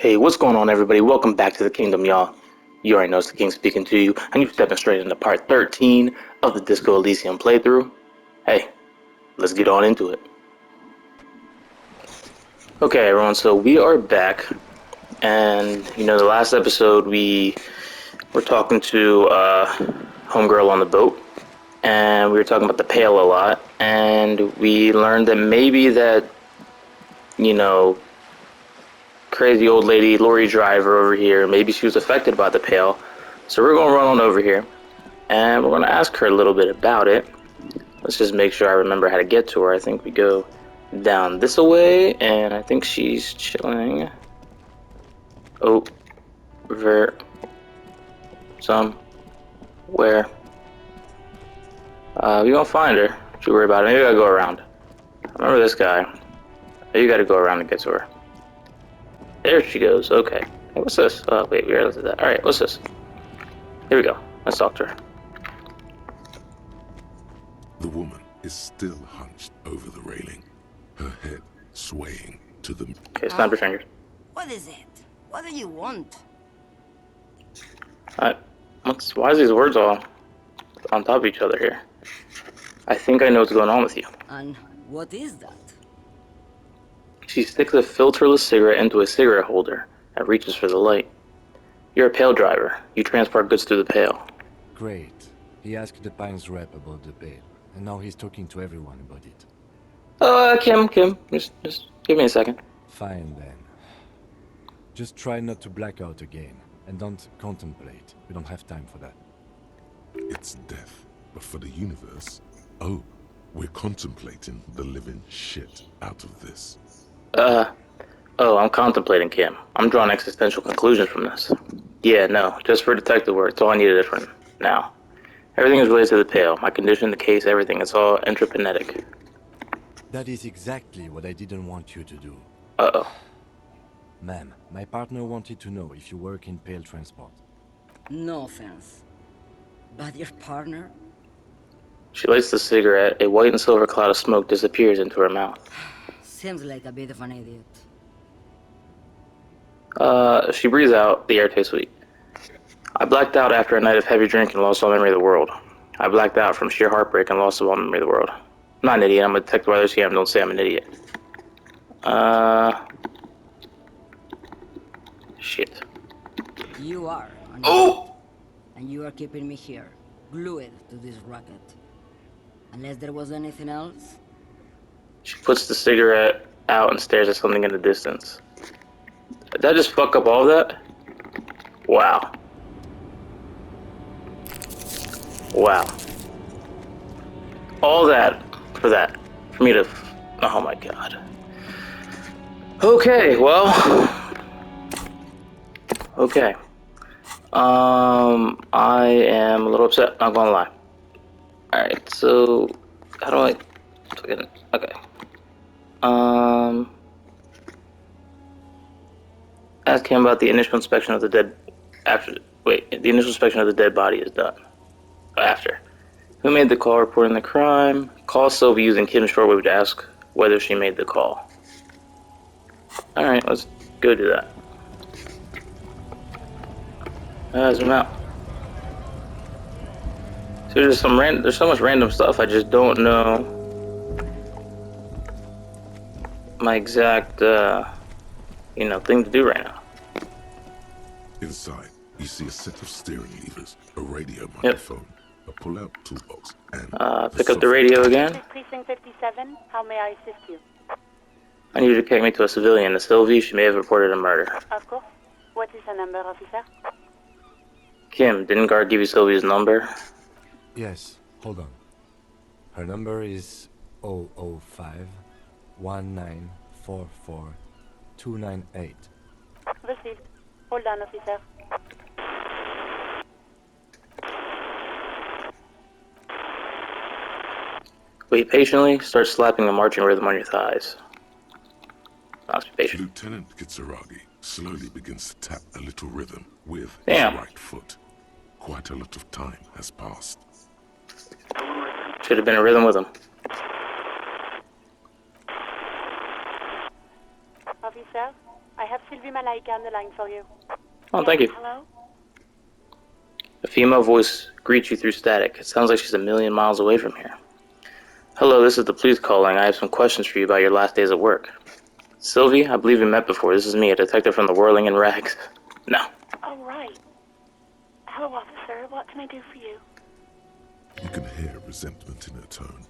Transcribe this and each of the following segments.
Hey, what's going on, everybody? Welcome back to the kingdom, y'all. You already know it's the king speaking to you, and you're stepping straight into part 13 of the Disco Elysium playthrough. Hey, let's get on into it. Okay, everyone, so we are back, and the last episode we were talking to Homegirl on the boat, and we were talking about the pail a lot, and we learned that maybe that, you know, crazy old lady lorry driver over here, maybe she was affected by the pail. So we're gonna run on over here and we're gonna ask her a little bit about it. Let's just make sure I remember how to get to her. I think we go down this way, and I think she's chilling over somewhere. We gonna find her. Don't you worry about it. Maybe I gotta go around. Remember this guy. You gotta go around and get to her. There she goes. Okay. Hey, what's this? Oh, wait, we already looked at that. Alright, what's this? Here we go. Let's talk to her. The woman is still hunched over the railing, her head swaying to the... Okay, snap your fingers. What is it? What do you want? Why is these words all on top of each other here? I think I know what's going on with you. And what is that? She sticks a filterless cigarette into a cigarette holder and reaches for the light. You're a pail driver. You transport goods through the pail. Great. He asked the Pines rep about the pail, and now he's talking to everyone about it. Kim, just give me a second. Fine then. Just try not to black out again, and don't contemplate. We don't have time for that. It's death, but for the universe, oh, we're contemplating the living shit out of this. I'm contemplating, Kim. I'm drawing existential conclusions from this. Yeah, no, just for detective work, it's all I needed from now. Everything is related to the pail. My condition, the case, everything. It's all entrepreneuric. That is exactly what I didn't want you to do. Uh-oh. Ma'am, my partner wanted to know if you work in pail transport. No offense. But your partner? She lights the cigarette. A white and silver cloud of smoke disappears into her mouth. Seems like a bit of an idiot. She breathes out. The air tastes sweet. I blacked out after a night of heavy drinking and lost all memory of the world. I blacked out from sheer heartbreak and lost all memory of the world. I'm not an idiot. I'm a detective by others. Don't say I'm an idiot. Shit. You are. Oh! And you are keeping me here, glued to this rocket. Unless there was anything else? She puts the cigarette out and stares at something in the distance. Did I just fuck up all of that? Wow. Wow. All that. For me to... Oh my god. Okay, well... Okay. I am a little upset, not gonna lie. Alright, so... How do I... Okay. Ask him about the initial inspection of the dead... the initial inspection of the dead body is done. After. Who made the call reporting the crime? Call Sylvie using Kim's shortwave to ask whether she made the call. Alright, let's go do that. Zoom out. So there's so much random stuff, I just don't know my exact, thing to do right now. Inside, you see a set of steering levers, a radio microphone, a pull-out toolbox, and... pick up the radio again. Precinct 57, how may I assist you? I need you to connect me to a civilian, a Sylvie. She may have reported a murder. Of course. What is the number, officer? Kim, didn't guard give you Sylvie's number? Yes, hold on. Her number is 005 1944 298. Received. Hold on, officer. Wait patiently, start slapping a marching rhythm on your thighs. Let's be patient. Lieutenant Kitsuragi slowly begins to tap a little rhythm with Damn. his right foot. Quite a lot of time has passed. Should have been a rhythm with him. Officer, officer. I have Sylvie Malaika on the line for you. Oh, thank you. Hello? A female voice greets you through static. It sounds like she's a million miles away from here. Hello, this is the police calling. I have some questions for you about your last days at work. Sylvie, I believe we met before. This is me, a detective from the Whirling in Rags. No. Oh, right. Hello, officer. What can I do for you? You can hear resentment in her tone.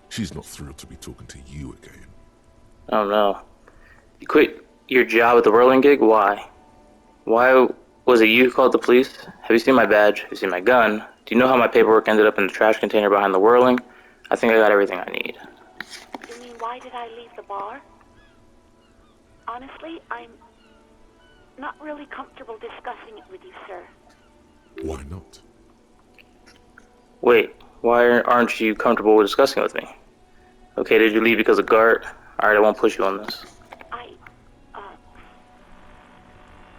She's not thrilled to be talking to you again. Oh no. You quit your job at the Whirling gig? Why? Why was it you who called the police? Have you seen my badge? Have you seen my gun? Do you know how my paperwork ended up in the trash container behind the Whirling? I think I got everything I need. You mean, why did I leave the bar? Honestly, I'm not really comfortable discussing it with you, sir. Why not? Wait, why aren't you comfortable with discussing it with me? Okay, did you leave because of Gart? Alright, I won't push you on this.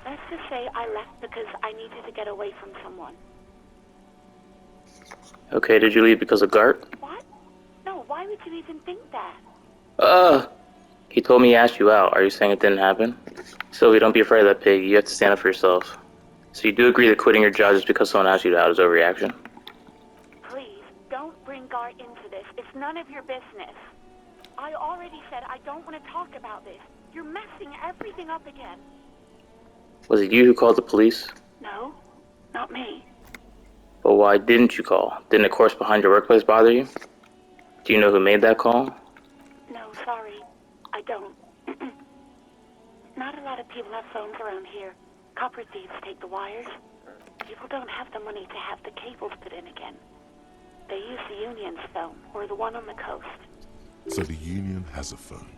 Let's just say I left because I needed to get away from someone. Okay, did you leave because of Gart? What? No, why would you even think that? He told me he asked you out. Are you saying it didn't happen? Sylvie, don't be afraid of that pig. You have to stand up for yourself. So you do agree that quitting your job just because someone asked you out is overreaction? Please, don't bring Gart into this. It's none of your business. I already said I don't want to talk about this. You're messing everything up again. Was it you who called the police? No, not me. But why didn't you call? Didn't a course behind your workplace bother you? Do you know who made that call? No, sorry. I don't. Not a lot of people have phones around here. Copper thieves take the wires. People don't have the money to have the cables put in again. They use the Union's phone, or the one on the coast. So the Union has a phone,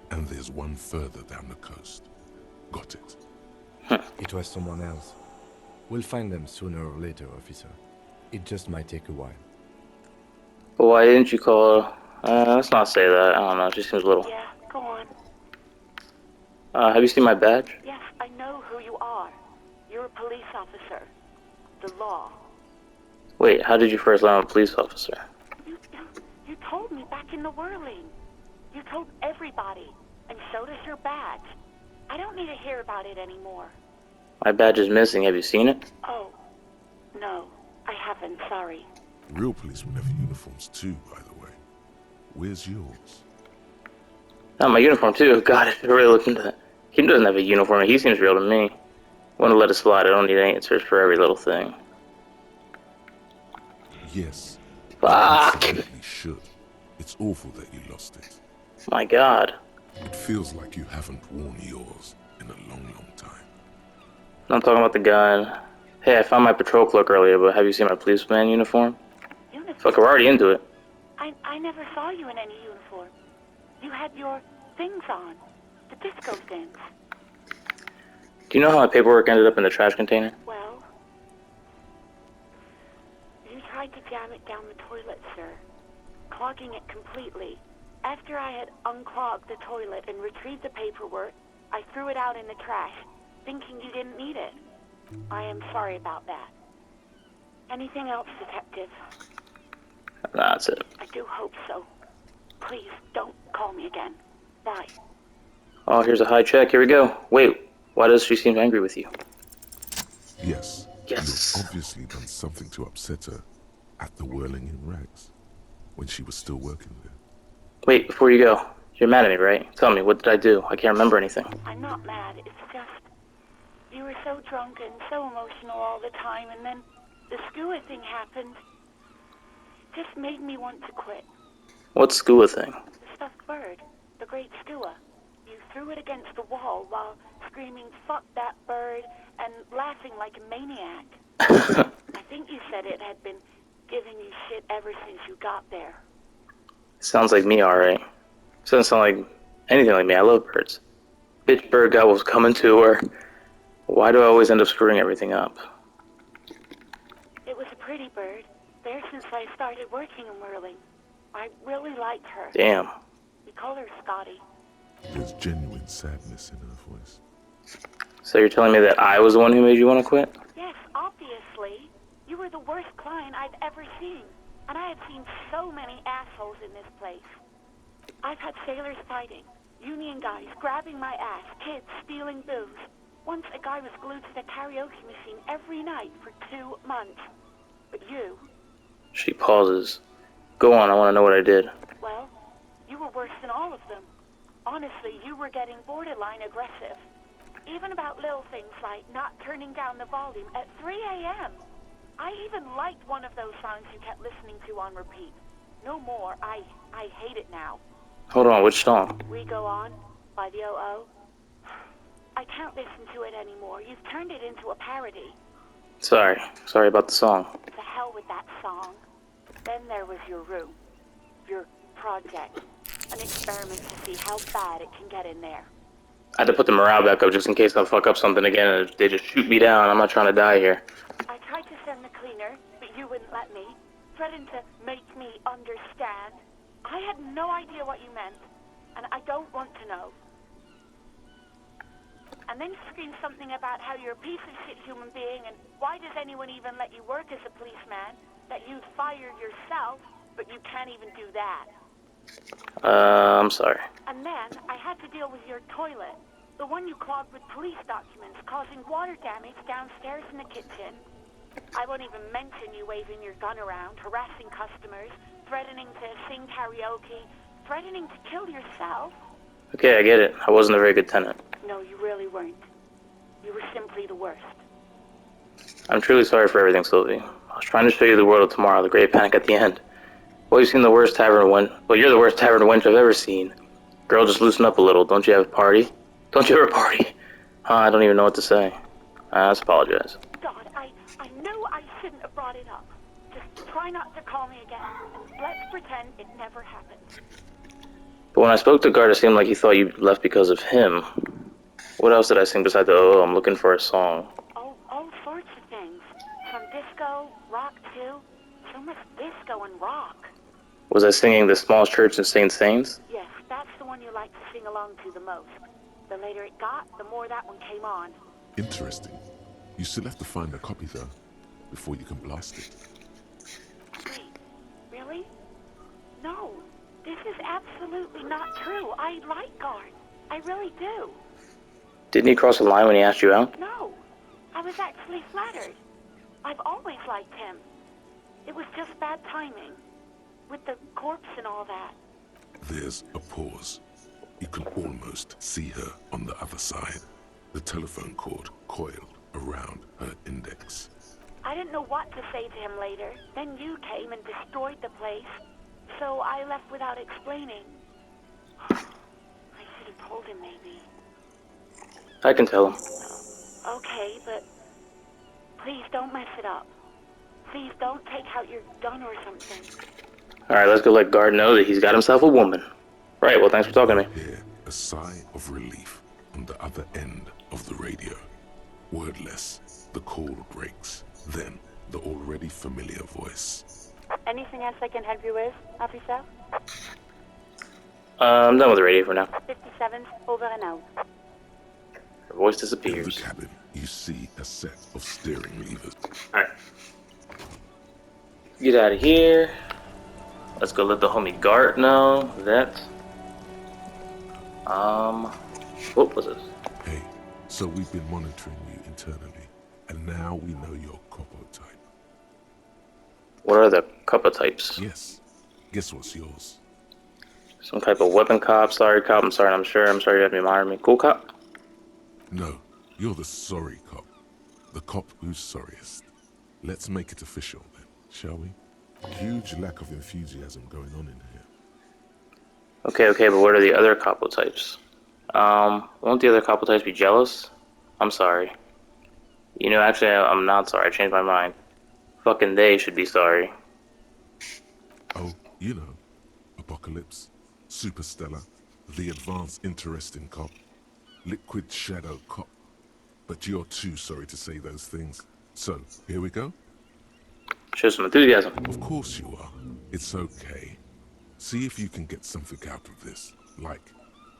and there's one further down the coast. Got it. It was someone else. We'll find them sooner or later, officer. It just might take a while. But why didn't you call? Let's not say that. I don't know. It just seems a little. Yeah, go on. Have you seen my badge? Yes, I know who you are. You're a police officer. The law. Wait, how did you first learn I'm a police officer? You told me back in the Whirling. You told everybody, and so does your badge. I don't need to hear about it anymore. My badge is missing. Have you seen it? Oh, no, I haven't, sorry. Real policemen have uniforms too, by the way. Where's yours? Not my uniform too. God, I should really look into that. He doesn't have a uniform. He seems real to me. Want to let it slide. I don't need answers for every little thing. Yes. Fuck! You absolutely should. It's awful that you lost it. My God. It feels like you haven't worn yours in a long, long time. I'm talking about the gun. Hey, I found my patrol cloak earlier, but have you seen my policeman uniform? Uniform? Fuck, we're already into it. I never saw you in any uniform. You had your things on. The disco things. Do you know how my paperwork ended up in the trash container? Well, you tried to jam it down the toilet, sir. Clogging it completely. After I had unclogged the toilet and retrieved the paperwork, I threw it out in the trash, thinking you didn't need it. I am sorry about that. Anything else, Detective? That's it. I do hope so. Please, don't call me again. Bye. Oh, here's a high check. Here we go. Wait, why does she seem angry with you? Yes. Yes. You've obviously done something to upset her at the Whirling in Rags when she was still working there. Wait, before you go. You're mad at me, right? Tell me, what did I do? I can't remember anything. I'm not mad. It's just you were so drunk and so emotional all the time, and then the skua thing happened. It just made me want to quit. What skua thing? The stuffed bird, the great skua. You threw it against the wall while screaming, "Fuck that bird," and laughing like a maniac. I think you said it had been giving you shit ever since you got there. Sounds like me, alright. Doesn't sound like anything like me. I love birds. Bitch bird guy was coming to her. Why do I always end up screwing everything up? It was a pretty bird. There since I started working in Whirling. I really liked her. Damn. We call her Scotty. There's genuine sadness in her voice. So you're telling me that I was the one who made you want to quit? Yes, obviously. You were the worst client I've ever seen. And I have seen so many assholes in this place. I've had sailors fighting, Union guys grabbing my ass, kids stealing booze. Once a guy was glued to the karaoke machine every night for 2 months. But you, She pauses. Go on, I want to know what I did. well, you were worse than all of them. Honestly, you were getting borderline aggressive. Even about little things like not turning down the volume at 3 a.m. I even liked one of those songs you kept listening to on repeat. No more. I hate it now. Hold on, which song? We Go On by the O.O. I can't listen to it anymore. You've turned it into a parody. Sorry about the song. The hell with that song. Then there was your room. Your project. An experiment to see how bad it can get in there. I had to put the morale back up just in case I fuck up something again and they just shoot me down. I'm not trying to die here. I tried to send the cleaner, but you wouldn't let me. Threatened to make me understand. I had no idea what you meant, and I don't want to know. And then screamed something about how you're a piece of shit human being, and why does anyone even let you work as a policeman? That you'd fire yourself, but you can't even do that. I'm sorry. And then I had to deal with your toilet, the one you clogged with police documents, causing water damage downstairs in the kitchen. I won't even mention you waving your gun around, harassing customers, threatening to sing karaoke, threatening to kill yourself. Okay, I get it. I wasn't a very good tenant. No, you really weren't. You were simply the worst. I'm truly sorry for everything, Sylvie. I was trying to show you the world of tomorrow, the great panic at the end. Well, you've seen the worst tavern wench. Well, you're the worst tavern wench I've ever seen. Girl, just loosen up a little. Don't you have a party? Don't you have a party? I don't even know what to say. I just apologize. God, I knew I shouldn't have brought it up. Just try not to call me again. Let's pretend it never happened. But when I spoke to Guard, it seemed like he thought you left because of him. What else did I sing besides the "Oh, I'm looking for a song"? Oh, all sorts of things. From disco, rock too. So much disco and rock. Was I singing "The Small Church in St. Saints"? Yes, that's the one you like to sing along to the most. The later it got, the more that one came on. Interesting. You still have to find a copy, though, before you can blast it. Wait, really? No, this is absolutely not true. I like Guard. I really do. Didn't he cross the line when he asked you out? No, I was actually flattered. I've always liked him. It was just bad timing. With the corpse and all that. There's a pause. You can almost see her on the other side. The telephone cord coiled around her index. I didn't know what to say to him later. Then you came and destroyed the place. So I left without explaining. I should have told him maybe. I can tell him. Okay, but please don't mess it up. Please don't take out your gun or something. Alright, let's go let Guard know that he's got himself a woman. Right, well, thanks for talking to me. Hear a sigh of relief on the other end of the radio. Wordless, the call breaks. Then, the already familiar voice. Anything else I can help you with, officer? I'm done with the radio for now. 57, over and out. Her voice In the disappears. cabin, you see a set of steering levers. Alright. Get out of here. Let's go let the homie Gart know that... What was this? Hey, so we've been monitoring you internally, and now we know your copper type. What are the cuppa types? Yes. Guess what's yours? Some type of weapon cop, sorry cop, I'm sorry you have to remind me. Cool cop? No, you're the sorry cop. The cop who's sorriest. Let's make it official then, shall we? Huge lack of enthusiasm going on in here. Okay, but what are the other capo types? Won't the other capo types be jealous? I'm sorry. You know, actually, I'm not sorry. I changed my mind. Fucking they should be sorry. Oh, you know, Apocalypse, Superstellar, the advanced interesting cop, Liquid Shadow cop. But you're too sorry to say those things. So, here we go? Show some enthusiasm. Of course you are. It's okay. See if you can get something out of this, like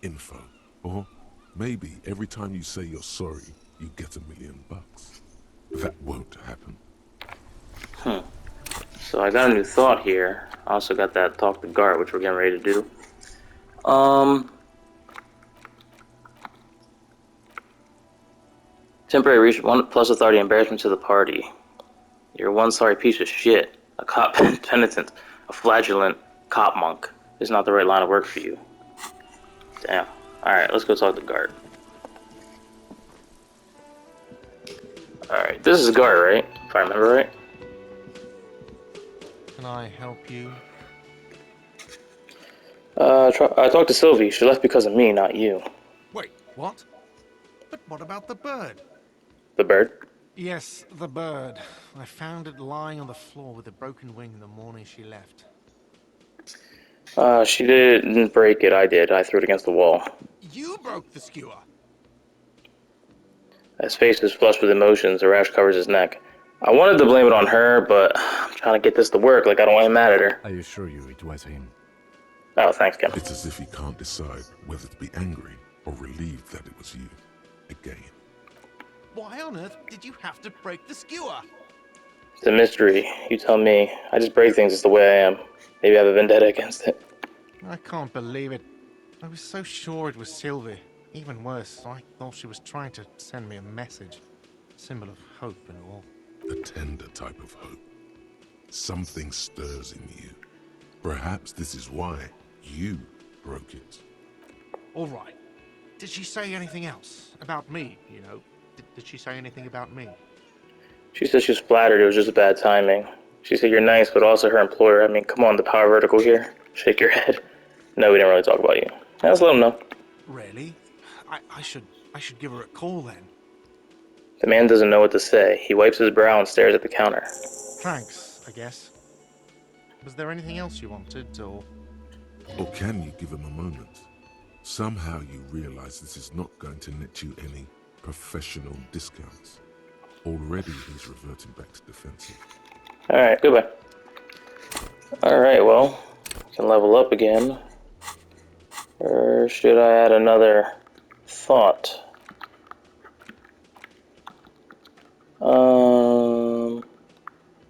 info. Or maybe every time you say you're sorry, you get $1 million. That won't happen. So I got a new thought here. I also got that talk to Gart, which we're getting ready to do. Temporary reach 1 plus authority embarrassment to the party. You're one sorry piece of shit. A cop penitent. A flagellant cop monk. Is not the right line of work for you. Damn. Alright, let's go talk to Gart. Alright, this is Gart, right? If I remember right. Can I help you? I talked to Sylvie. She left because of me, not you. Wait, what? But what about the bird? The bird? Yes, the bird. I found it lying on the floor with a broken wing the morning she left. She didn't break it. I did. I threw it against the wall. You broke the skewer! His face is flushed with emotions. A rash covers his neck. I wanted to blame it on her, but I'm trying to get this to work. Like, I don't want to be mad at her. I assure you it was him. Oh, thanks, Kim. It's as if he can't decide whether to be angry or relieved that it was you. Again. Why on earth did you have to break the skewer? It's a mystery. You tell me. I just break things. It's the way I am. Maybe I have a vendetta against it. I can't believe it. I was so sure it was Sylvie. Even worse, I thought she was trying to send me a message. Symbol of hope and all. A tender type of hope. Something stirs in you. Perhaps this is why you broke it. All right. Did she say anything else? About me, you know? Did she say anything about me? She said she was flattered. It was just bad timing. She said you're nice, but also her employer. I mean, come on, the power vertical here. Shake your head. No, we didn't really talk about you. Let's let him know. Really? I should give her a call then. The man doesn't know what to say. He wipes his brow and stares at the counter. Thanks, I guess. Was there anything else you wanted, or...? Or can you give him a moment? Somehow you realize this is not going to net you any professional discounts. Already he's reverting back to defensive. Alright, goodbye. Alright, well, we can level up again. Or should I add another thought?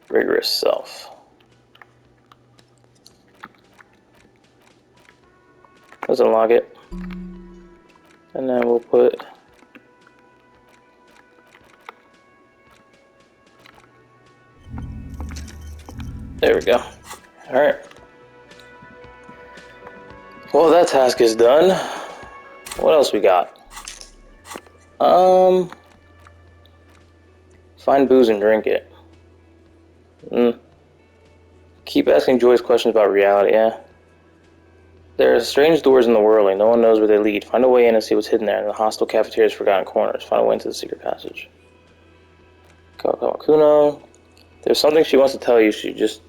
Rigorous self. Let's unlock it. And then we'll put there we go. Alright. Well, that task is done. What else we got? Find booze and drink it. Keep asking Joyce questions about reality, yeah? There are strange doors in the world, no one knows where they lead. Find a way in and see what's hidden there in the hostile cafeteria's forgotten corners. Find a way into the secret passage. Kawakuno. There's something she wants to tell you. You just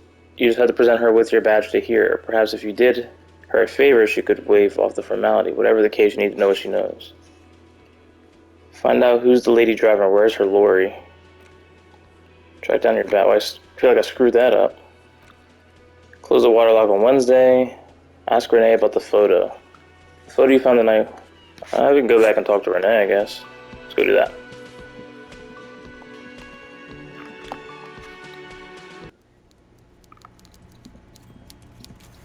had to present her with your badge to hear. Perhaps if you did her a favor, she could waive off the formality. Whatever the case, you need to know what she knows. Find out who's the lady driver and where's her lorry. Track down your badge. I feel like I screwed that up. Close the water lock on Wednesday. Ask Renee about the photo. The photo you found tonight. We can go back and talk to Renee, I guess. Let's go do that.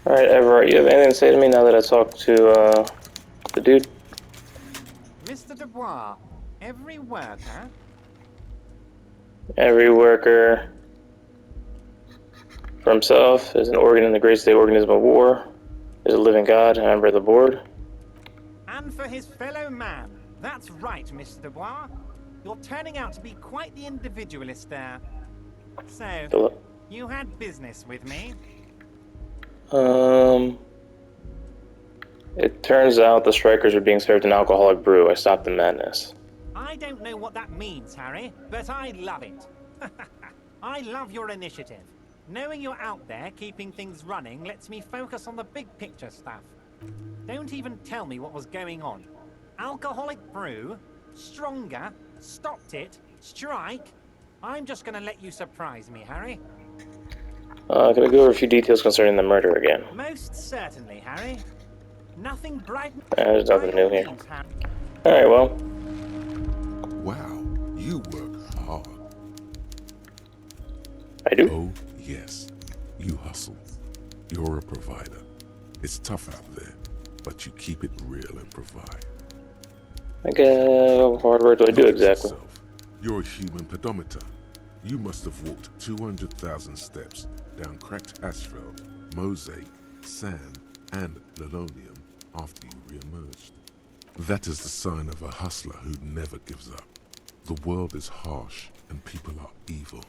Alright, Everett, you have anything to say to me now that I talked to, the dude? Mr. Dubois, every worker... Every worker for himself is an organ in the great state organism of war, is a living god, a member of the board. And for his fellow man. That's right, Mr. Dubois. You're turning out to be quite the individualist there. So, Philip. you had business with me? It turns out the strikers are being served an alcoholic brew. I stopped the madness. I don't know what that means, Harry, but I love it. I love your initiative. Knowing you're out there keeping things running lets me focus on the big picture stuff. Don't even tell me what was going on. Alcoholic brew? Stronger? Stopped it? Strike? I'm just gonna let you surprise me, Harry. Can I go over a few details concerning the murder again? Most certainly, Harry. Nothing bright... There's nothing new here. means, Harry. Alright, well. Wow, you work hard. I do? Oh, yes. You hustle. You're a provider. It's tough out there, but you keep it real and provide. Okay, what hard work do I do Look at exactly? yourself. You're a human pedometer. You must have walked 200,000 steps down cracked asphalt, mosaic, sand, and linoleum after you re-emerged. That is the sign of a hustler who never gives up. The world is harsh and people are evil.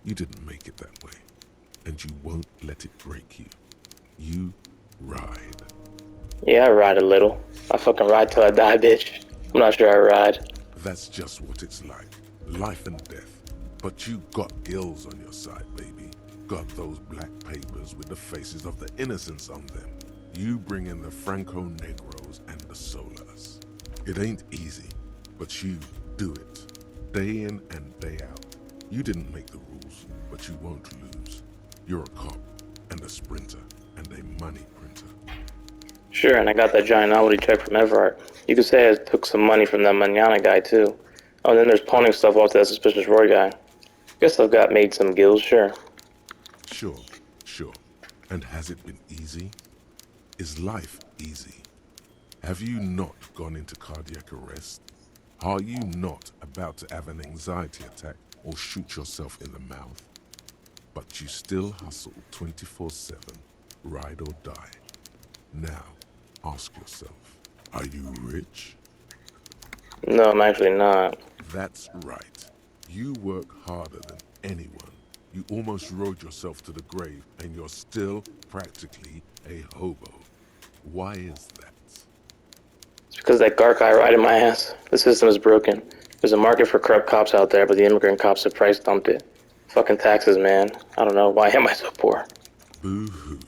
You didn't make it that way, and you won't let it break you. You ride. Yeah, I ride a little. I fucking ride till I die, bitch. I'm not sure I ride. That's just what it's like. Life and death. But you got gills on your side, baby. Got those black papers with the faces of the innocents on them. You bring in the Franco-Negros and the Solas. It ain't easy, but you do it. Day in and day out. You didn't make the rules, but you won't lose. You're a cop, and a sprinter, and a money printer. Sure, and I got that giant novelty check from Everhart. You could say I took some money from that Manana guy, too. Oh, and then there's pawning stuff off to that suspicious Roy guy. Guess I've got made some gills, sure. Sure. And has it been easy? Is life easy? Have you not gone into cardiac arrest? Are you not about to have an anxiety attack or shoot yourself in the mouth? But you still hustle 24/7, ride or die. Now, ask yourself, are you rich? No, I'm actually not. That's right. You work harder than anyone. You almost rode yourself to the grave, and you're still practically a hobo. Why is that? It's because that Gark guy riding my ass. The system is broken. There's a market for corrupt cops out there, but the immigrant cops have price dumped it. Fucking taxes, man. I don't know. Why am I so poor? Boo-hoo.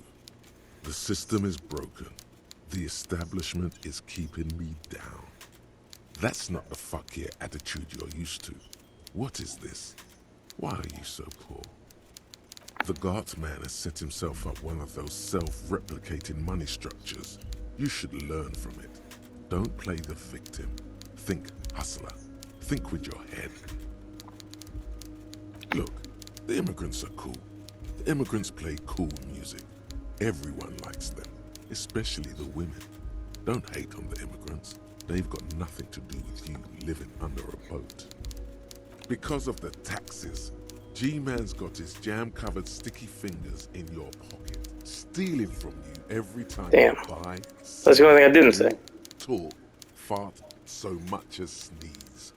The system is broken. The establishment is keeping me down. That's not the fuck yeah attitude you're used to. What is this? Why are you so poor? The Gart man has set himself up one of those self-replicating money structures. You should learn from it. Don't play the victim. Think hustler. Think with your head. Look, the immigrants are cool. The immigrants play cool music. Everyone likes them, especially the women. Don't hate on the immigrants. They've got nothing to do with you living under a boat. Because of the taxes, G-Man's got his jam-covered sticky fingers in your pocket, stealing from you every time Damn. you buy, That's the only thing I didn't say. talk, fart, so much as sneeze.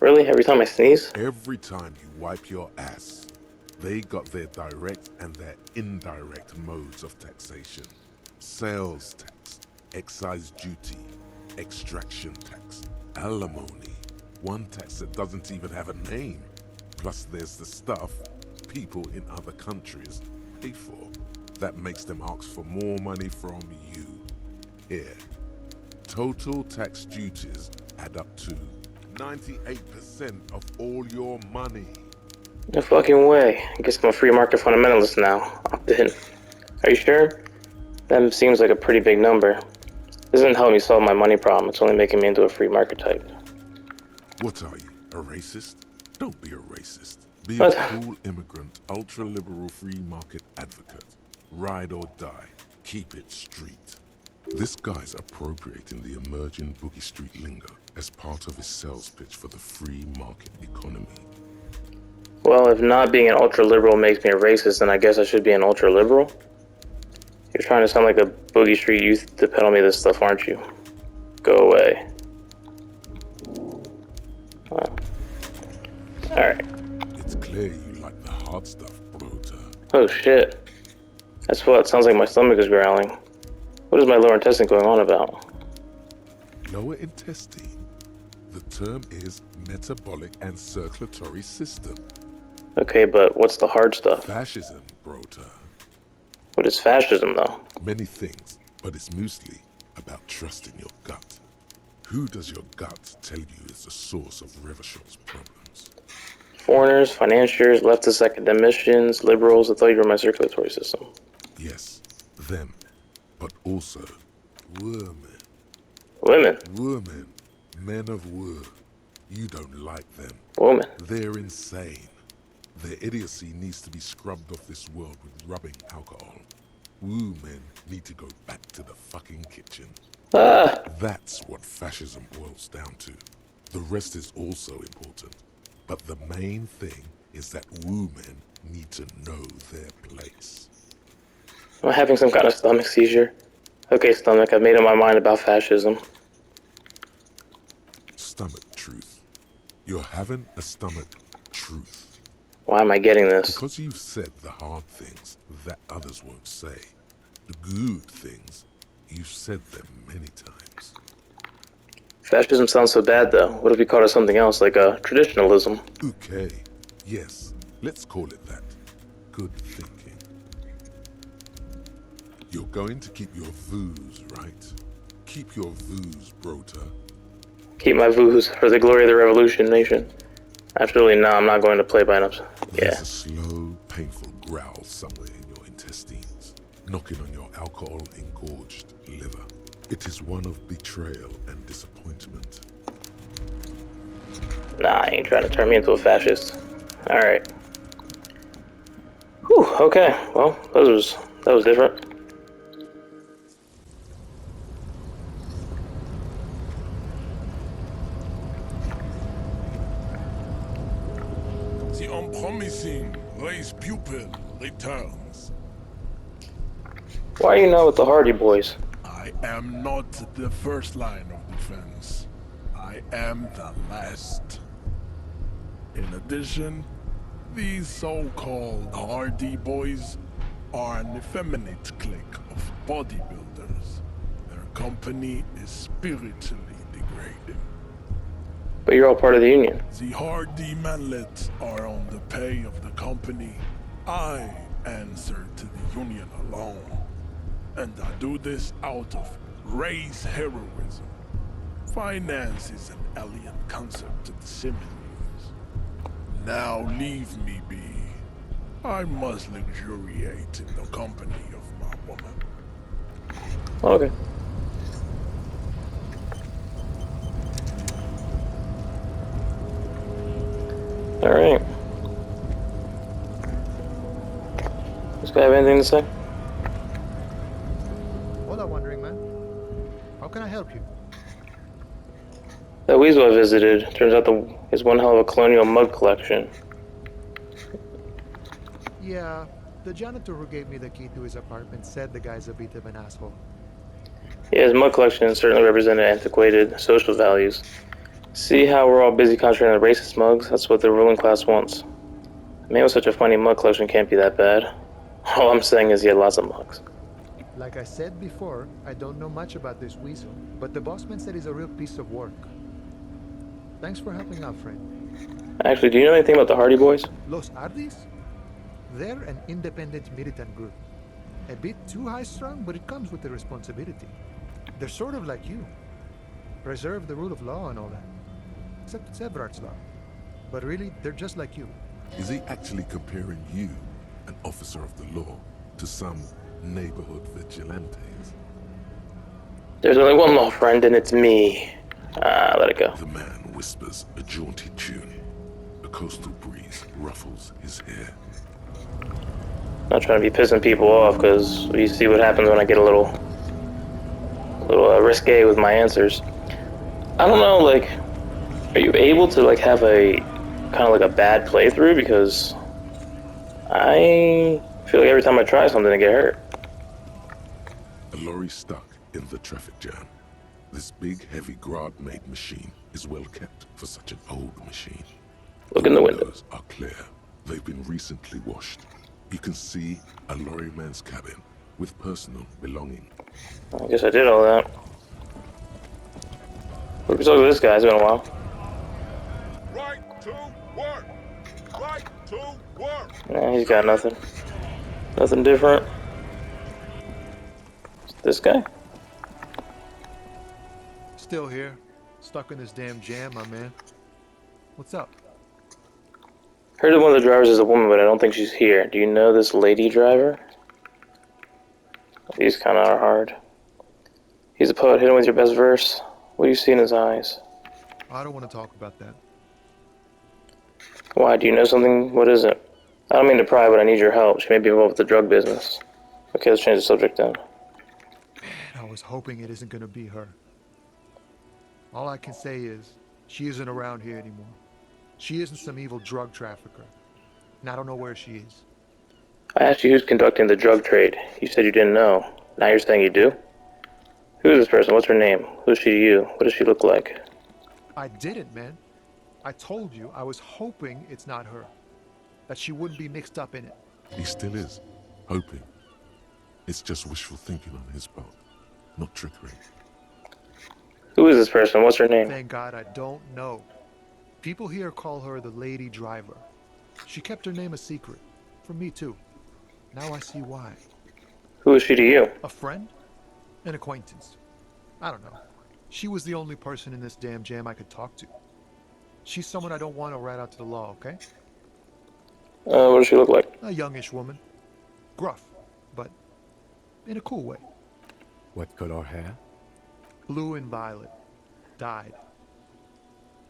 Really? Every time I sneeze? Every time you wipe your ass, they got their direct and their indirect modes of taxation. Sales tax, excise duty, extraction tax, alimony, one tax that doesn't even have a name. Plus there's the stuff people in other countries pay for. That makes them ask for more money from you. Here, total tax duties add up to 98% of all your money. No fucking way. I guess I'm a free market fundamentalist now. Opt in. Are you sure? That seems like a pretty big number. This isn't helping me solve my money problem. It's only making me into a free market type. What are you, a racist? Don't be a racist. Be What? a cool immigrant, ultra-liberal free market advocate. Ride or die. Keep it street. This guy's appropriating the emerging Boogie Street lingo as part of his sales pitch for the free market economy. Well, if not being an ultra-liberal makes me a racist, then I guess I should be an ultra-liberal? You're trying to sound like a Boogie Street youth to peddle me this stuff, aren't you? Go away. Alright. It's clear you like the hard stuff, Brota. Oh shit. That's what it sounds like my stomach is growling. What is my lower intestine going on about? Lower intestine. The term is metabolic and circulatory system. Okay, but what's the hard stuff? Fascism, Brota. What is fascism, though? Many things, but it's mostly about trusting your gut. Who does your gut tell you is the source of Revachol's problems? Foreigners, financiers, leftist academicians, liberals. I thought you were my circulatory system. Yes, them. But also, women. Women. Women. Men of war. You don't like them. Women. They're insane. Their idiocy needs to be scrubbed off this world with rubbing alcohol. Woo men need to go back to the fucking kitchen. Ah! That's what fascism boils down to. The rest is also important. But the main thing is that women need to know their place. I'm having some kind of stomach seizure. Okay, stomach, I've made up my mind about fascism. Stomach truth. You're having a stomach truth. Why am I getting this? Because you've said the hard things that others won't say. The good things, you've said them many times. Fascism sounds so bad, though. What if we called it something else, like traditionalism? Okay, yes, let's call it that. Good thinking. You're going to keep your vooz, right? Keep your vooz, Brota. Keep my vooz for the glory of the revolution, nation. Absolutely no, I'm not going to play by enough. There's Yeah. a slow, painful growl somewhere in your intestines, knocking on your alcohol-engorged liver. It is one of betrayal and disappointment. Nah, I ain't trying to turn me into a fascist. Alright. Whew, okay. Well, that was different. The unpromising race pupil returns. Why are you not with the Hardy Boys? I am not the first line of defense. I am the last. In addition, these so-called Hardy Boys are an effeminate clique of bodybuilders. Their company is spiritually degrading. But you're all part of the union. The Hardy manlets are on the pay of the company. I answer to the union alone. And I do this out of race heroism. Finance is an alien concept to the Simmons. Now leave me be. I must luxuriate in the company of my woman. Okay. Alright. This guy have anything to say? Hola, Wandering Man. How can I help you? That weasel I visited turns out is one hell of a colonial mug collection. Yeah, the janitor who gave me the key to his apartment said the guy's a bit of an asshole. Yeah, his mug collection certainly represented antiquated social values. See how we're all busy concentrating on racist mugs? That's what the ruling class wants. A man with such a funny mug collection can't be that bad. All I'm saying is he had lots of mugs. Like I said before, I don't know much about this weasel, but the bossman said he's a real piece of work. Thanks for helping out, friend. Actually, do you know anything about the Hardy Boys? Los Ardis? They're an independent militant group. A bit too high-strung, but it comes with the responsibility. They're sort of like you. Preserve the rule of law and all that. Except it's Everard's law. But really, they're just like you. Is he actually comparing you, an officer of the law, to some neighborhood vigilantes? There's only one law friend, and it's me. Let it go. The man whispers a jaunty tune. A coastal breeze ruffles his hair. Not trying to be pissing people off, because you see what happens when I get a little risque with my answers. I don't know, like, are you able to like have a kind of like a bad playthrough? Because I feel like every time I try something, I get hurt. A lorry stuck in the traffic jam. This big, heavy Grad-made machine is well kept for such an old machine. Look in the window. Windows are clear. They've been recently washed. You can see a lorryman's cabin with personal belonging. I guess I did all that. Look at this guy. It's been a while. Right to work! Right to work! Nah, he's got nothing. Nothing different. This guy? Still here. Stuck in this damn jam, my man. What's up? Heard that one of the drivers is a woman, but I don't think she's here. Do you know this lady driver? These kind of are hard. He's a poet. Hit him with your best verse. What do you see in his eyes? I don't want to talk about that. Why? Do you know something? What is it? I don't mean to pry, but I need your help. She may be involved with the drug business. Okay, let's change the subject then. Man, I was hoping it isn't going to be her. All I can say is, She isn't around here anymore. She isn't some evil drug trafficker. And I don't know where she is. I asked you who's conducting the drug trade. You said you didn't know. Now you're saying you do? Who is this person? What's her name? Who's she to you? What does she look like? I didn't, man. I told you I was hoping it's not her. That she wouldn't be mixed up in it. He still is. Hoping. It's just wishful thinking on his part, not trickery. Who is this person? What's her name? Thank God I don't know. People here call her the Lady Driver. She kept her name a secret. From me, too. Now I see why. Who is she to you? A friend? An acquaintance. I don't know. She was the only person in this damn jam I could talk to. She's someone I don't want to rat out to the law, okay? What does she look like? A youngish woman. Gruff, but in a cool way. What color hair? Blue and violet. Died.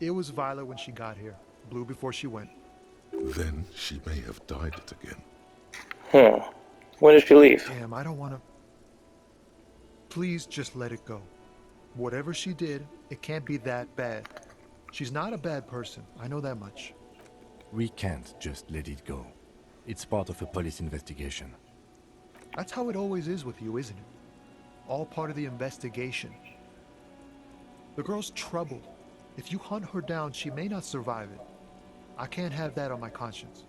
It was violet when she got here. Blue before she went. Then she may have dyed it again. When did she leave? Damn, I don't want to... Please just let it go. Whatever she did, it can't be that bad. She's not a bad person. I know that much. We can't just let it go. It's part of a police investigation. That's how it always is with you, isn't it? All part of the investigation. The girl's troubled. If you hunt her down, she may not survive it. I can't have that on my conscience.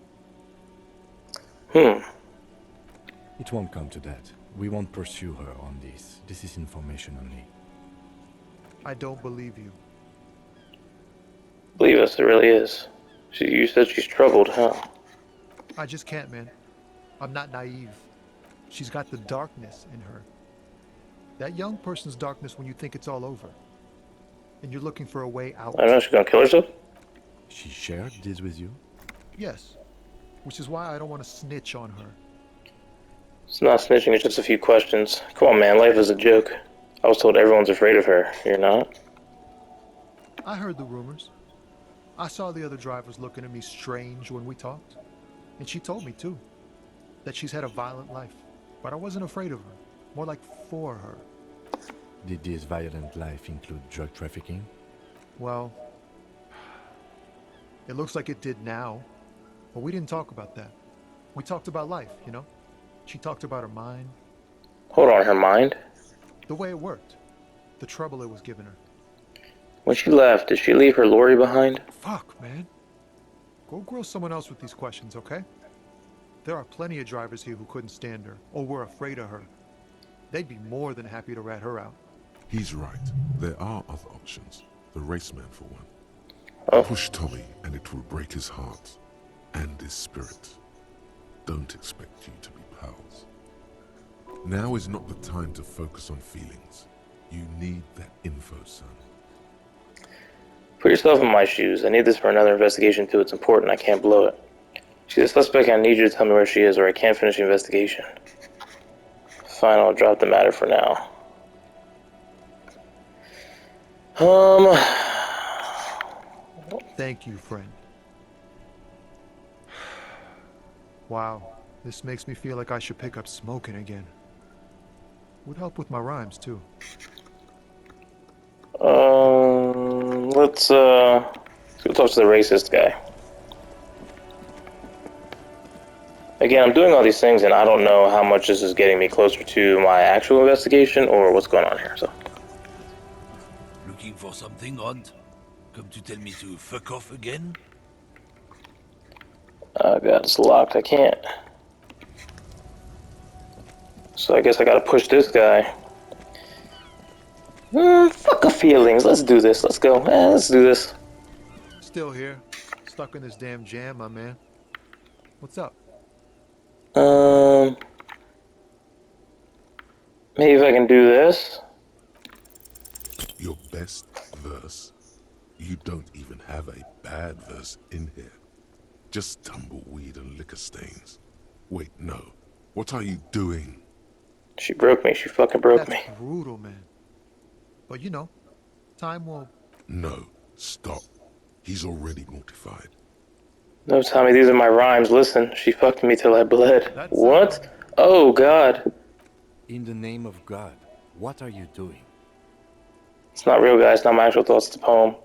It won't come to that. We won't pursue her on this. This is information only. I don't believe you. Believe us, it really is. You said she's troubled, huh? I just can't, man. I'm not naive. She's got the darkness in her. That young person's darkness when you think it's all over. And you're looking for a way out. I don't know, she's gonna kill herself? She shared this with you? Yes. Which is why I don't want to snitch on her. It's not snitching, it's just a few questions. Come on, man, life is a joke. I was told everyone's afraid of her. You're not? I heard the rumors. I saw the other drivers looking at me strange when we talked. And she told me, too, that she's had a violent life. But I wasn't afraid of her. More like for her. Did this violent life include drug trafficking? Well, it looks like it did now. But we didn't talk about that. We talked about life, you know? She talked about her mind. Hold on, her mind? The way it worked. The trouble it was giving her. When she left, did she leave her lorry behind? Fuck, man. Go grill someone else with these questions, okay? There are plenty of drivers here who couldn't stand her, or were afraid of her. They'd be more than happy to rat her out. He's right. There are other options. The raceman, for one. Oh. Push Tommy, and it will break his heart and his spirit. Don't expect you to be pals. Now is not the time to focus on feelings. You need that info, son. Put yourself in my shoes. I need this for another investigation too. It's important. I can't blow it. She's a suspect. I need you to tell me where she is or I can't finish the investigation. Fine, I'll drop the matter for now. Thank you, friend. Wow, this makes me feel like I should pick up smoking again. Would help with my rhymes, too. Let's go talk to the racist guy. Again, I'm doing all these things and I don't know how much this is getting me closer to my actual investigation or what's going on here, so. Looking for something, Hunt? Come to tell me to fuck off again? Oh god, it's locked, I can't. So I guess I gotta push this guy. Fuck the feelings, let's do this, let's go, let's do this. Still here, stuck in this damn jam, my man. What's up? Maybe if I can do this. Your best verse? You don't even have a bad verse in here. Just tumbleweed and liquor stains. Wait, no. What are you doing? She broke me, she fucking broke me. That's brutal, man. But you know, time will... No, stop. He's already mortified. No, Tommy, these are my rhymes. Listen, she fucked me till I bled. That's what? Oh, God. In the name of God, what are you doing? It's not real, guys. It's not my actual thoughts. It's a poem.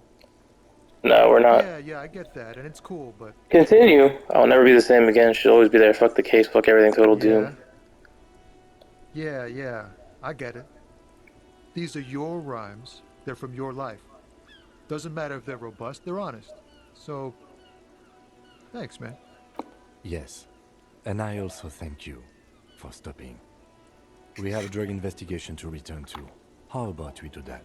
No, we're not. Yeah, I get that, and it's cool, but Continue. I'll never be the same again. She'll always be there. Fuck the case. Fuck everything. Total doom. Yeah, I get it. These are your rhymes. They're from your life. Doesn't matter if they're robust, they're honest. So, thanks, man. Yes, and I also thank you for stopping. We have a drug investigation to return to. How about we do that?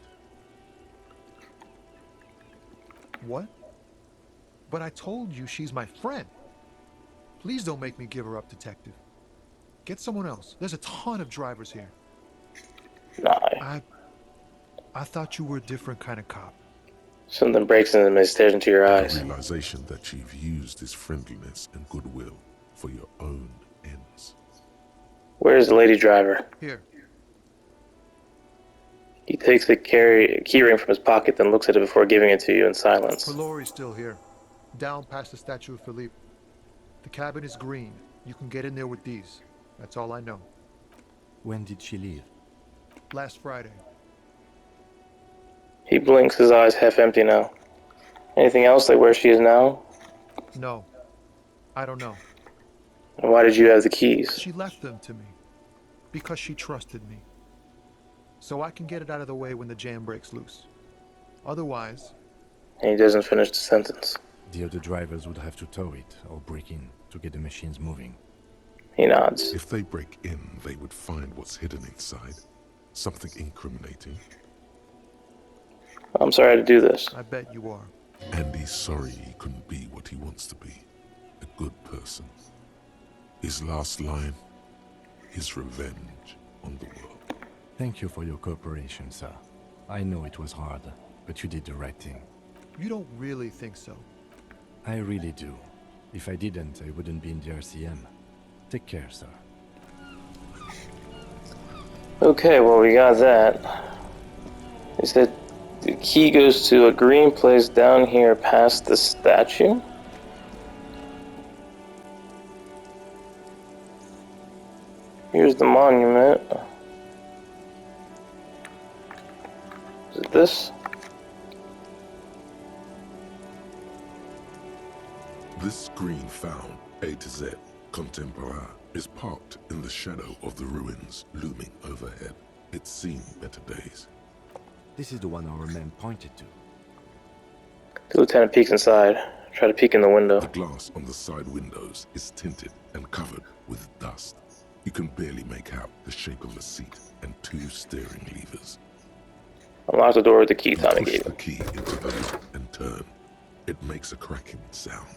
What? But I told you she's my friend. Please don't make me give her up, detective. Get someone else. There's a ton of drivers here. Nah. I thought you were a different kind of cop. Something breaks in and stares into your eyes. The realization that you've used his friendliness and goodwill for your own ends. Where's the lady driver? Here. He takes the keyring from his pocket, then looks at it before giving it to you in silence. Her lorry's still here. Down past the statue of Philippe. The cabin is green. You can get in there with these. That's all I know. When did she leave? Last Friday. He blinks, his eyes half empty now. Anything else, like where she is now? No. I don't know. And why did you have the keys? She left them to me. Because she trusted me. So I can get it out of the way when the jam breaks loose. Otherwise... And he doesn't finish the sentence. The other drivers would have to tow it or break in to get the machines moving. He nods. If they break in, they would find what's hidden inside. Something incriminating. I'm sorry to do this. I bet you are. And he's sorry he couldn't be what he wants to be. A good person. His last line, his revenge on the world. Thank you for your cooperation, sir. I know it was hard, but you did the right thing. You don't really think so? I really do. If I didn't, I wouldn't be in the RCM. Take care, sir. Okay, well, we got that. He said the key goes to a green place down here past the statue. Here's the monument. Is it this? This green found, A to Z, contemporary, is parked in the shadow of the ruins looming overhead. It's seen better days. This is the one our men pointed to. The lieutenant peeks inside. Try to peek in the window. The glass on the side windows is tinted and covered with dust. You can barely make out the shape of a seat and two steering levers. Unlock the door with the key You Tommy push gave the him. key into the lock and turn. It makes a cracking sound.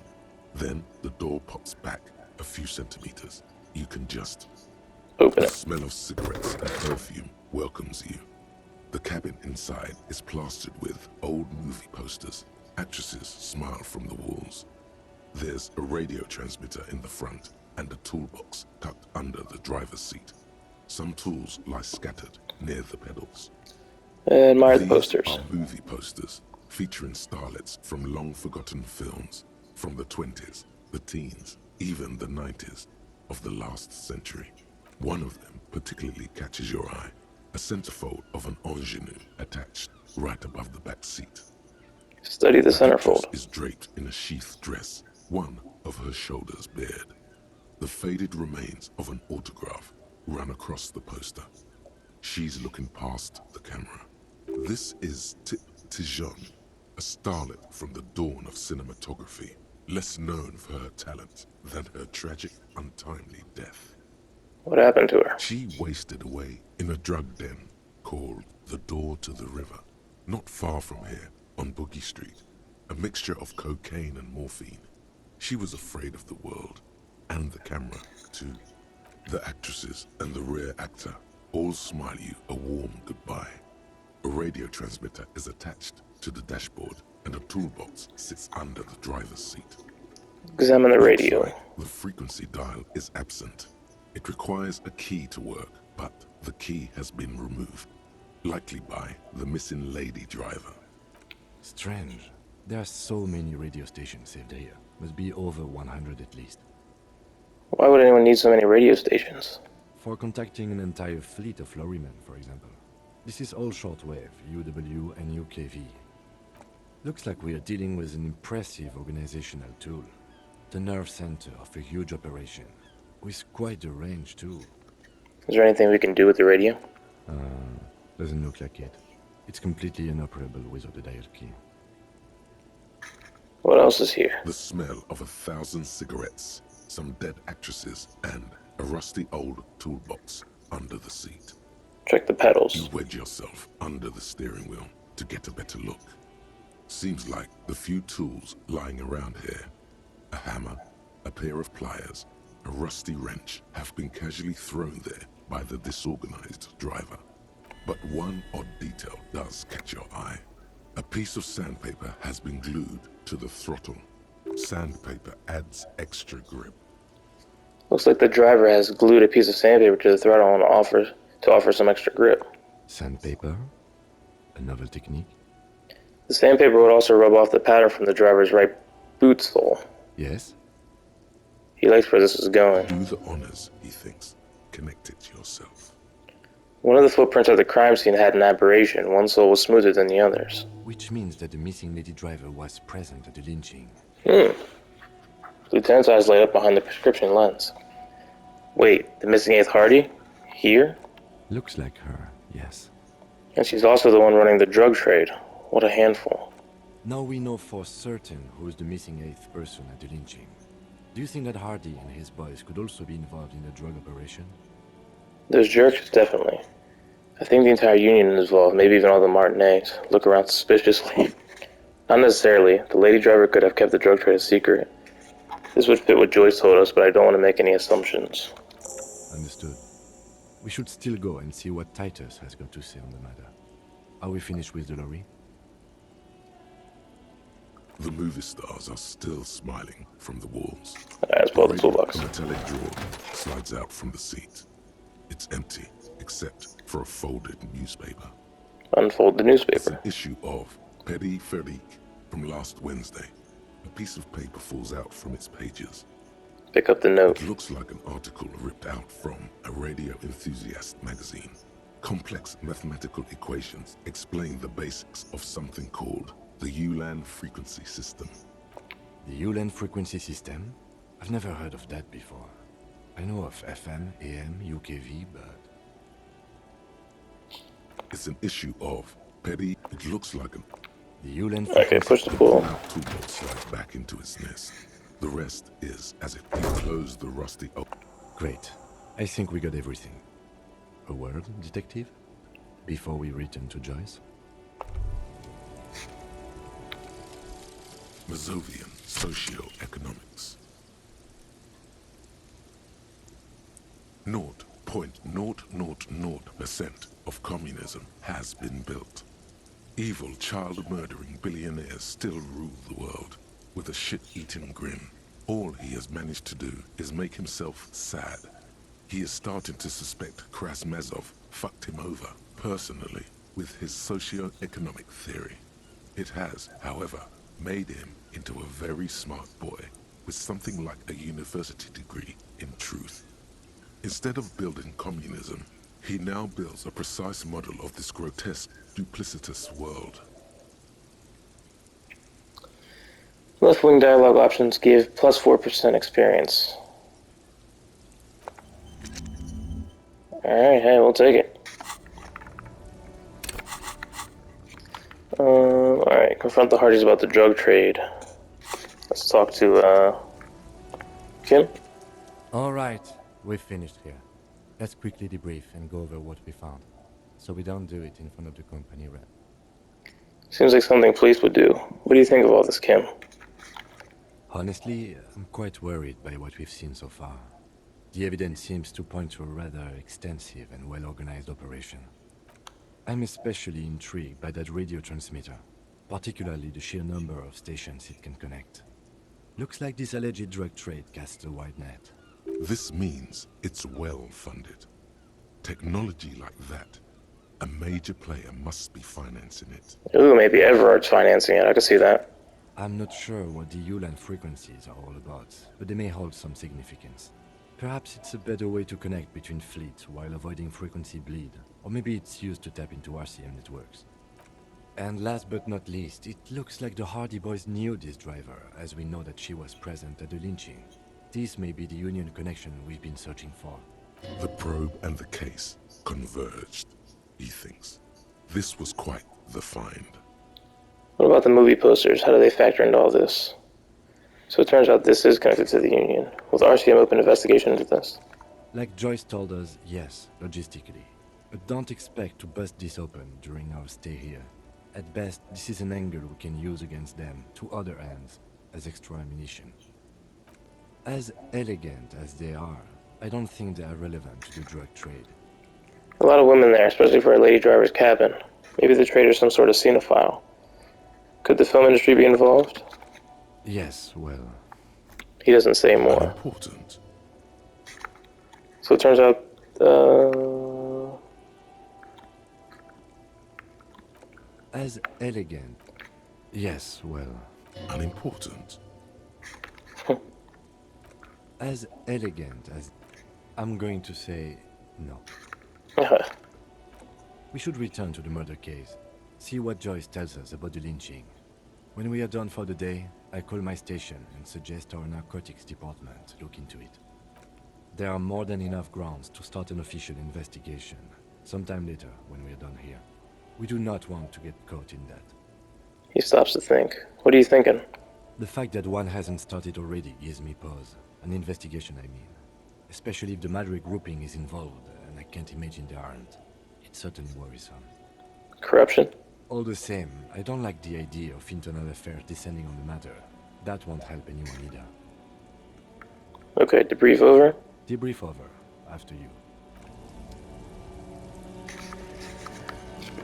Then the door pops back a few centimeters. You can just... Open The it. smell of cigarettes and perfume welcomes you. The cabin inside is plastered with old movie posters. Actresses smile from the walls. There's a radio transmitter in the front and a toolbox tucked under the driver's seat. Some tools lie scattered near the pedals. Admire the These posters. are movie posters featuring starlets from long-forgotten films from the 20s, the teens, even the 90s of the last century. One of them particularly catches your eye, a centerfold of an ingenue attached right above the back seat. Study the The actress centerfold. is draped in a sheath dress, one of her shoulders bared. The faded remains of an autograph run across the poster. She's looking past the camera. This is Tip Tijon, a starlet from the dawn of cinematography, less known for her talent than her tragic, untimely death. What happened to her? She wasted away in a drug den called the Door to the River, not far from here, on Boogie Street, a mixture of cocaine and morphine. She was afraid of the world, and the camera, too. The actresses and the rear actor all smile you a warm goodbye. A radio transmitter is attached to the dashboard, and a toolbox sits under the driver's seat. Examine the Looks radio. like the frequency dial is absent. It requires a key to work, but the key has been removed, likely by the missing lady driver. Strange. There are so many radio stations saved here. Must be over 100 at least. Why would anyone need so many radio stations? For contacting an entire fleet of lorrymen, for example. This is all shortwave, UW and UKV. Looks like we are dealing with an impressive organizational tool. The nerve center of a huge operation. With quite a range, too. Is there anything we can do with the radio? Doesn't look like it. It's completely inoperable without the dial key. What else is here? The smell of 1,000 cigarettes, some dead actresses, and a rusty old toolbox under the seat. Check the pedals. You wedge yourself under the steering wheel to get a better look. Seems like the few tools lying around here, a hammer, a pair of pliers, a rusty wrench, have been casually thrown there by the disorganized driver. But one odd detail does catch your eye. A piece of sandpaper has been glued to the throttle. Sandpaper adds extra grip. Looks like the driver has glued a piece of sandpaper to the throttle and to offer some extra grip. Sandpaper? A novel technique? The sandpaper would also rub off the pattern from the driver's right boot sole. Yes? He likes where this is going. Do the honors, he thinks. Connect it yourself. One of the footprints at the crime scene had an aberration. One sole was smoother than the others. Which means that the missing lady driver was present at the lynching. Lieutenant's eyes light up behind the prescription lens. Wait, the missing 8th Hardy? Here? Looks like her, yes. And she's also the one running the drug trade. What a handful. Now we know for certain who's the missing 8th person at the lynching. Do you think that Hardy and his boys could also be involved in the drug operation? Those jerks, definitely. I think the entire Union is involved, maybe even all the Martinets. Look around suspiciously. Not necessarily. The lady driver could have kept the drug trade a secret. This would fit what Joyce told us, but I don't want to make any assumptions. Understood. We should still go and see what Titus has got to say on the matter. Are we finished with the lorry? The movie stars are still smiling from the walls. Let's pull the toolbox. A metallic drawer slides out from the seat. It's empty, except for a folded newspaper. Unfold the It's newspaper. an issue of Petit Ferique from last Wednesday. A piece of paper falls out from its pages. Pick up the note. It looks like an article ripped out from a radio enthusiast magazine. Complex mathematical equations explain the basics of something called the Ulan frequency system. The Ulan frequency system? I've never heard of that before. I know of FM, AM, UKV, but... It's an issue of Petty. It looks like an... The Ulan Okay, push the pull. toolbox slides back into its nest. The rest is as if you close the rusty... Great. I think we got everything. A word, detective? Before we return to Joyce? Mazovian Socioeconomics. 0.000% of communism has been built. Evil, child-murdering billionaires still rule the world with a shit-eating grin. All he has managed to do is make himself sad. He is starting to suspect Krasmazov fucked him over, personally, with his socio-economic theory. It has, however, made him into a very smart boy with something like a university degree in truth. Instead of building communism, he now builds a precise model of this grotesque, duplicitous world. Left-wing dialogue options give plus 4% experience. Alright, hey, we'll take it. Alright, confront the Hardys about the drug trade. Let's talk to, Kim? Alright, we've finished here. Let's quickly debrief and go over what we found, so we don't do it in front of the company rep. Seems like something police would do. What do you think of all this, Kim? Honestly, I'm quite worried by what we've seen so far. The evidence seems to point to a rather extensive and well-organized operation. I'm especially intrigued by that radio transmitter, particularly the sheer number of stations it can connect. Looks like this alleged drug trade casts a wide net. This means it's well funded. Technology like that, a major player must be financing it. Ooh, maybe Everard's financing it. I could see that. I'm not sure what the Ulan frequencies are all about, but they may hold some significance. Perhaps it's a better way to connect between fleets while avoiding frequency bleed, or maybe it's used to tap into RCM networks. And last but not least, it looks like the Hardy Boys knew this driver, as we know that she was present at the lynching. This may be the Union connection we've been searching for. The probe and the case converged, he thinks. This was quite the find. What about the movie posters? How do they factor into all this? So it turns out this is connected to the Union. Will the RCM open investigation into this? Like Joyce told us, yes, logistically. But don't expect to bust this open during our stay here. At best, this is an angle we can use against them, to other ends, as extra ammunition. As elegant as they are, I don't think they are relevant to the drug trade. A lot of women there, especially for a lady driver's cabin. Maybe the trader's some sort of cinephile. Could the film industry be involved? Yes, well... He doesn't say more. Important. So it turns out, As elegant... Yes, well... Unimportant. As elegant as... I'm going to say... no. We should return to the murder case. See what Joyce tells us about the lynching. When we are done for the day, I call my station and suggest our narcotics department look into it. There are more than enough grounds to start an official investigation, sometime later when we are done here. We do not want to get caught in that. he stops to think. What are you thinking? The fact that one hasn't started already gives me pause. An investigation, I mean. Especially if the Madrid grouping is involved, and I can't imagine they aren't. It's certainly worrisome. Corruption? All the same, I don't like the idea of internal affairs descending on the matter. That won't help anyone either. Okay, debrief over. Debrief over. After you.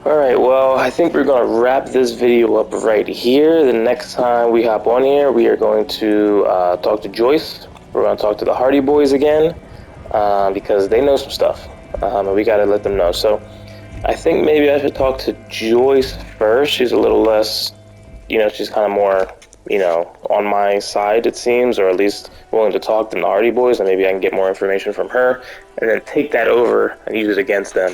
Alright, well, I think we're going to wrap this video up right here. The next time we hop on here, we are going to talk to Joyce. We're going to talk to the Hardy Boys again, because they know some stuff, and we got to let them know. So I think maybe I should talk to Joyce first. She's a little less, she's kind of more, on my side, it seems, or at least willing to talk than the Hardy Boys, and maybe I can get more information from her, and then take that over and use it against them.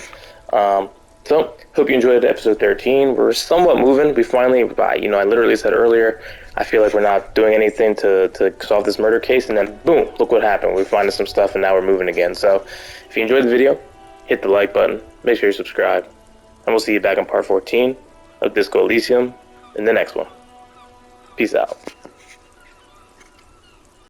So, hope you enjoyed episode 13. We're somewhat moving. We finally, I literally said earlier, I feel like we're not doing anything to solve this murder case, and then boom, look what happened. We're finding some stuff, and now we're moving again. So, if you enjoyed the video, hit the like button, make sure you subscribe, and we'll see you back in part 14 of Disco Elysium in the next one. Peace out.